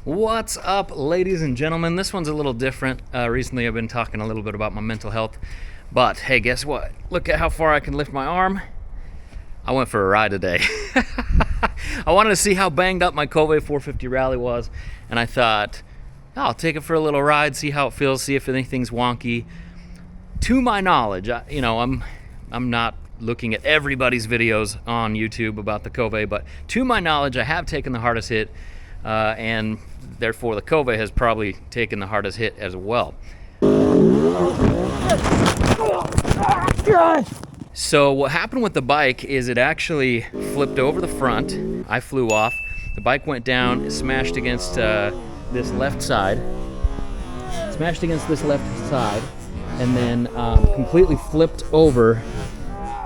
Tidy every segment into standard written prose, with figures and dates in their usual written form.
What's up, ladies and gentlemen? This one's a little different. Recently I've been talking a little bit about my mental health, but hey, guess what? Look at how far I can lift my arm. I went for a ride today. I wanted to see how banged up my Kove 450 rally was, and I thought, I'll take it for a little ride, see how it feels, see if anything's wonky. To my knowledge, I'm not looking at everybody's videos on YouTube about the Kove, but to my knowledge, I have taken the hardest hit, and therefore the Kove has probably taken the hardest hit as well. So what happened with the bike is it actually flipped over the front. I flew off. The bike went down, smashed against this left side. And then completely flipped over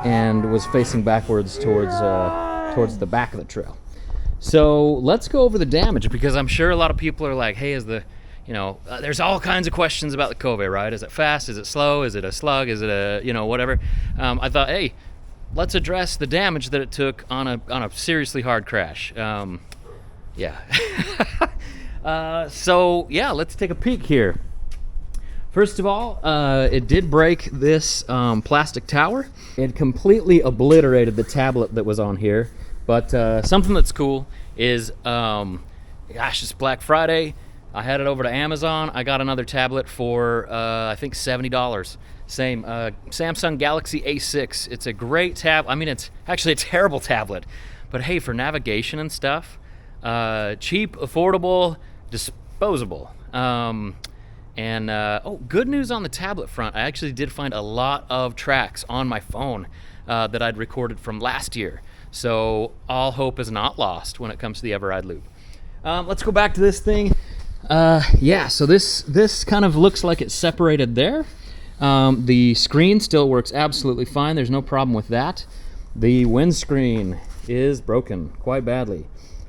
and was facing backwards towards the back of the trail. So let's go over the damage, because I'm sure a lot of people are like, hey, there's all kinds of questions about the Kove, right? Is it fast? Is it slow? Is it a slug? Is it a, whatever? I thought, hey, let's address the damage that it took on a seriously hard crash. So yeah, let's take a peek here. First of all, it did break this plastic tower. It completely obliterated the tablet that was on here. But something that's cool is, it's Black Friday. I had it over to Amazon. I got another tablet for, I think, $70. Same, Samsung Galaxy A6. It's a great tab. I mean, it's actually a terrible tablet. But hey, for navigation and stuff, cheap, affordable, disposable. Good news on the tablet front. I actually did find a lot of tracks on my phone that I'd recorded from last year. So all hope is not lost when it comes to the eveRide loop. Let's go back to this thing. So this kind of looks like it's separated there. The screen still works absolutely fine. There's no problem with that. The windscreen is broken quite badly.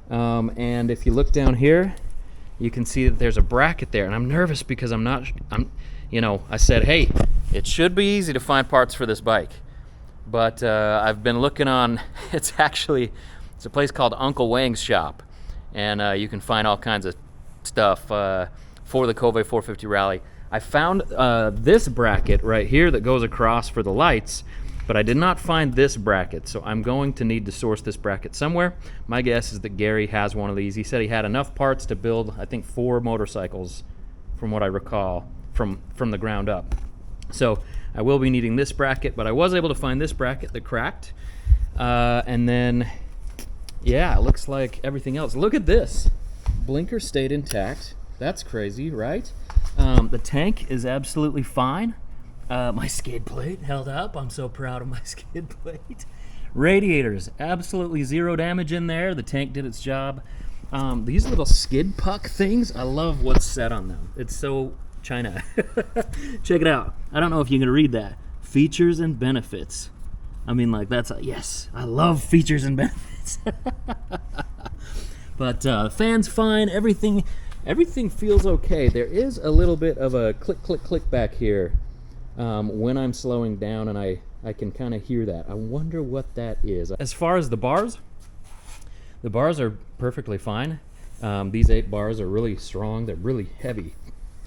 And if you look down here, you can see that there's a bracket there, and I'm nervous because I said, hey, it should be easy to find parts for this bike. But I've been looking on, it's a place called Uncle Wang's shop, and you can find all kinds of stuff for the Kove 450 Rally. I found this bracket right here that goes across for the lights, but I did not find this bracket, so I'm going to need to source this bracket somewhere. My guess is that Gary has one of these. He said he had enough parts to build, I think, 4 motorcycles, from what I recall, from the ground up. So I will be needing this bracket, but I was able to find this bracket that cracked. And then, yeah, it looks like everything else. Look at this. Blinker stayed intact. That's crazy, right? The tank is absolutely fine. My skid plate held up. I'm so proud of my skid plate. Radiators, absolutely zero damage in there. The tank did its job. These little skid puck things, I love what's set on them. It's so China. Check it out. I don't know if you can read that. Features and benefits. I mean, like, yes, I love features and benefits. But fan's fine. Everything feels okay. There is a little bit of a click, click, click back here when I'm slowing down, and I can kind of hear that. I wonder what that is. As far as the bars are perfectly fine. These 8 bars are really strong. They're really heavy.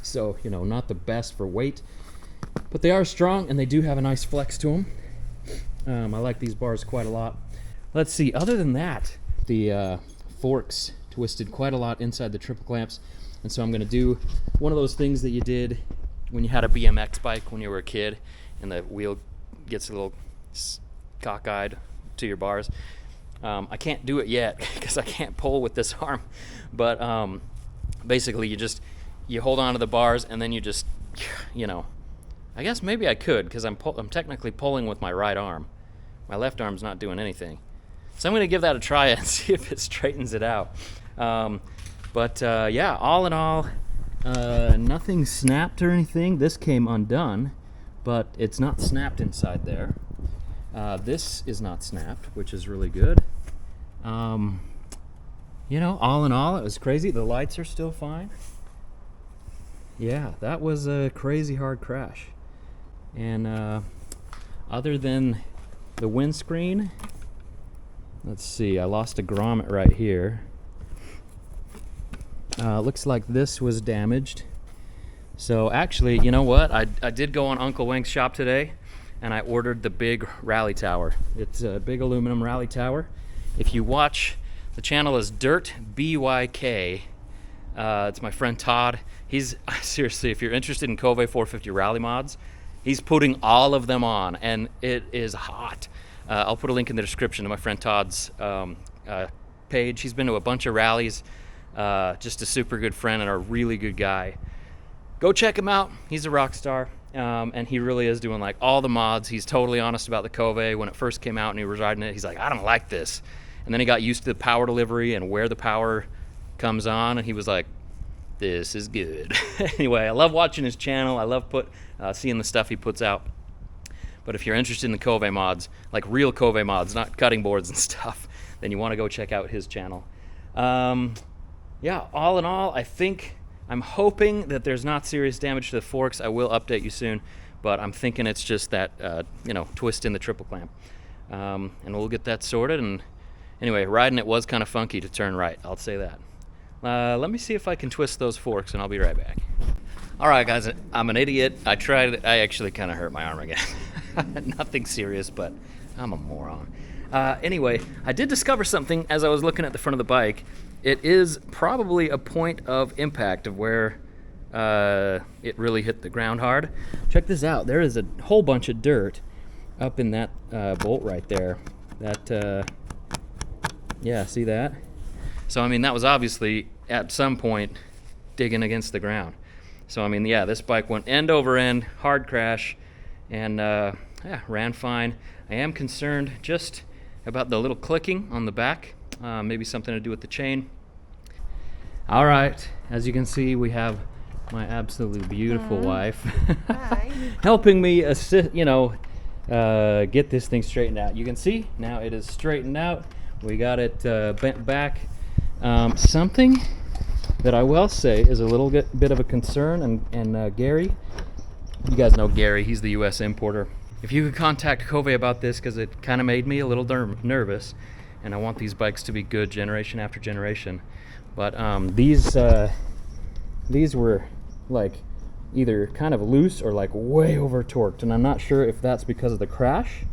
So, not the best for weight, but they are strong, and they do have a nice flex to them. I like these bars quite a lot. Let's see, other than that, the forks twisted quite a lot inside the triple clamps, and so I'm going to do one of those things that you did when you had a BMX bike when you were a kid, and the wheel gets a little cockeyed to your bars. I can't do it yet because I can't pull with this arm, but basically you hold on to the bars, and then you just, I guess maybe I could, because I'm technically pulling with my right arm. My left arm's not doing anything. So I'm going to give that a try and see if it straightens it out. Yeah, all in all, nothing snapped or anything. This came undone, but it's not snapped inside there. This is not snapped, which is really good. All in all, it was crazy. The lights are still fine. Yeah, that was a crazy hard crash. And other than the windscreen, let's see, I lost a grommet right here. Looks like this was damaged. So actually, you know what? I did go on Uncle Wang's shop today, and I ordered the big rally tower. It's a big aluminum rally tower. If you watch, the channel is Dirt BYK. It's my friend Todd. He's, seriously, if you're interested in Kove 450 rally mods, he's putting all of them on, and it is hot. I'll put a link in the description to my friend Todd's page. He's been to a bunch of rallies. Just a super good friend and a really good guy. Go check him out. He's a rock star, and he really is doing like all the mods. He's totally honest about the Kove. When it first came out and he was riding it, he's like, I don't like this. And then he got used to the power delivery and where the power comes on, and he was like, this is good. Anyway, I love watching his channel. I love seeing the stuff he puts out. But if you're interested in the Kove mods, like real Kove mods, not cutting boards and stuff, then you want to go check out his channel. Yeah, all in all, I'm hoping that there's not serious damage to the forks. I will update you soon, but I'm thinking it's just that, twist in the triple clamp. And we'll get that sorted. And anyway, riding it was kind of funky to turn right, I'll say that. Let me see if I can twist those forks, and I'll be right back. All right, guys, I'm an idiot. I tried it. I actually kind of hurt my arm again. Nothing serious, but I'm a moron. Anyway, I did discover something as I was looking at the front of the bike. It is probably a point of impact of where it really hit the ground hard. Check this out. There is a whole bunch of dirt up in that bolt right there. Yeah, see that? So, I mean, that was obviously at some point digging against the ground. So, I mean, yeah, this bike went end over end, hard crash, and ran fine. I am concerned just about the little clicking on the back. Maybe something to do with the chain. All right, as you can see, we have my absolutely beautiful wife helping me assist, get this thing straightened out. You can see now it is straightened out. We got it bent back. Something that I will say is a little bit of a concern, and Gary, you guys know Gary, he's the U.S. importer. If you could contact Kove about this, because it kind of made me a little nervous, and I want these bikes to be good generation after generation. But these were like either kind of loose or like way over torqued, and I'm not sure if that's because of the crash,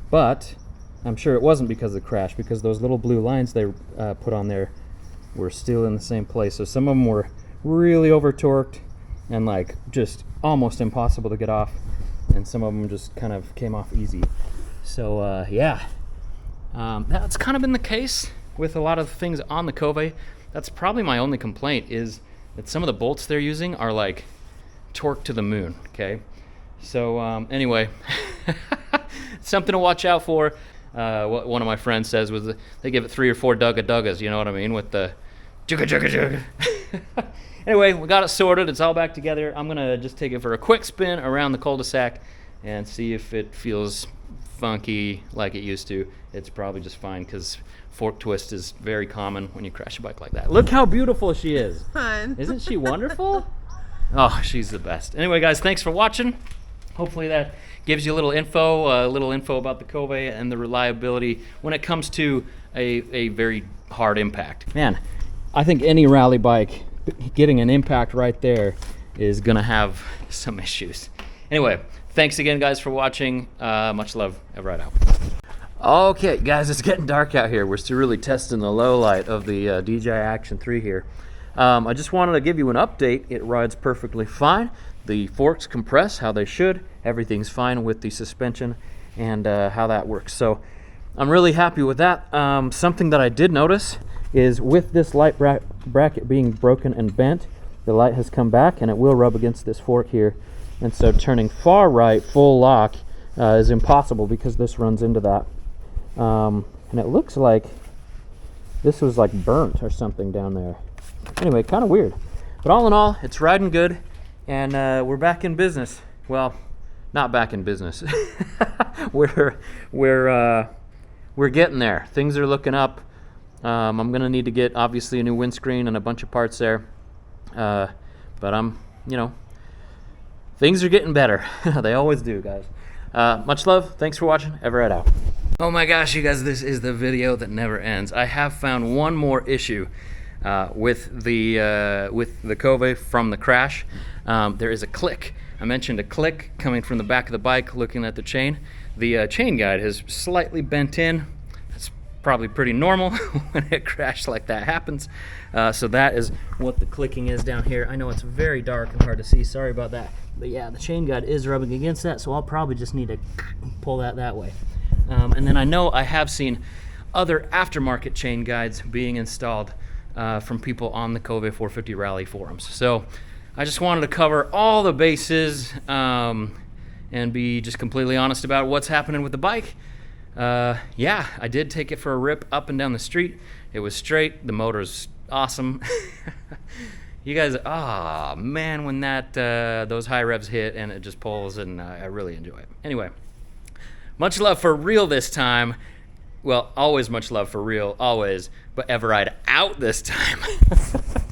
but I'm sure it wasn't because of the crash, because those little blue lines they put on there were still in the same place. So some of them were really over torqued and like just almost impossible to get off, and some of them just kind of came off easy. So that's kind of been the case with a lot of things on the Kove. That's probably my only complaint, is that some of the bolts they're using are like torqued to the moon. Okay, so anyway, something to watch out for. What one of my friends says was they give it 3 or 4 duggas, you know what I mean, with the jugga. Anyway, we got it sorted. It's all back together. I'm gonna just take it for a quick spin around the cul-de-sac and see if it feels funky like it used to. It's probably just fine, because fork twist is very common when you crash a bike like that. Look how beautiful she is. Hun. Isn't she wonderful? Oh, she's the best. Anyway, guys, thanks for watching. Hopefully that gives you a little info about the Kove and the reliability when it comes to a very hard impact. Man, I think any rally bike getting an impact right there is gonna have some issues. Anyway, thanks again, guys, for watching. Much love. eveRide out. Okay, guys, it's getting dark out here. We're still really testing the low light of the DJI Action 3 here. I just wanted to give you an update. It rides perfectly fine. The forks compress how they should. Everything's fine with the suspension and how that works. So I'm really happy with that. Something that I did notice is with this light bracket being broken and bent, the light has come back and it will rub against this fork here. And so turning far right full lock is impossible because this runs into that. And it looks like this was like burnt or something down there. Anyway, kind of weird. But all in all, it's riding good, and we're back in business. Well, not back in business. we're getting there. Things are looking up. I'm gonna need to get obviously a new windscreen and a bunch of parts there. But things are getting better. They always do, guys. Much love. Thanks for watching. eveRide out. Oh my gosh, you guys, this is the video that never ends. I have found one more issue with the Kove from the crash. There is a click. I mentioned a click coming from the back of the bike looking at the chain. The chain guide has slightly bent in. That's probably pretty normal when a crash like that happens. So that is what the clicking is down here. I know it's very dark and hard to see, sorry about that. But yeah, the chain guide is rubbing against that, so I'll probably just need to pull that way. And then I know I have seen other aftermarket chain guides being installed from people on the Kove 450 Rally forums. So I just wanted to cover all the bases and be just completely honest about what's happening with the bike. Yeah, I did take it for a rip up and down the street. It was straight. The motor's awesome. You guys, man, when those high revs hit and it just pulls, and I really enjoy it. Anyway, much love for real this time. Well, always much love for real, always, but eveRide out this time.